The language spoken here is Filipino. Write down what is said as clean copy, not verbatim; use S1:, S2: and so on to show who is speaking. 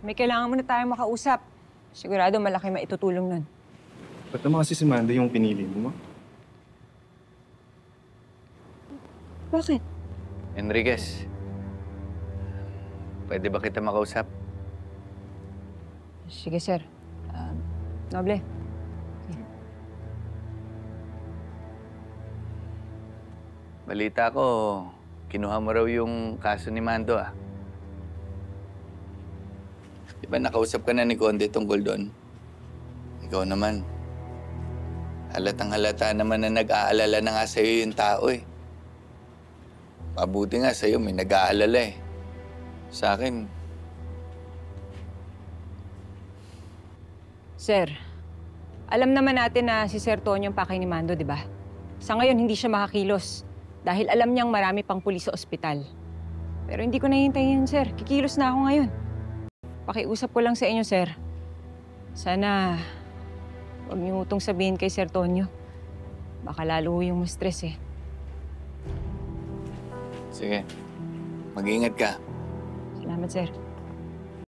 S1: May kailangan muna tayong makausap. Sigurado malaki maitutulong nun.
S2: Ba't naman kasi si Mando yung pinili mo, ma?
S1: Bakit?
S3: Enriquez, pwede ba kita makausap?
S1: Sige, sir. Noble.
S3: Balita ko, kinuha mo raw yung kaso ni Mando, ah. Di ba nakausap ka na ni Conde tungkol doon? Ikaw naman. Halatang-halata naman na nag-aalala na nga sa'yo yung tao, eh. Mabuti nga sa'yo, may nag-aalala, eh. Sa akin...
S1: Sir, alam naman natin na si Sir Tonyo ang pakay ni Mando, di ba? Sa ngayon, hindi siya makakilos dahil alam niyang marami pang pulis sa ospital. Pero hindi ko nahihintayin yun, sir. Kikilos na ako ngayon. Pakiusap ko lang sa inyo, sir. Sana huwag niyo utong sabihin kay Sir Tonyo. Baka lalo yung ma-stress, eh.
S3: Sige, mag-iingat ka.
S1: Salamat, sir.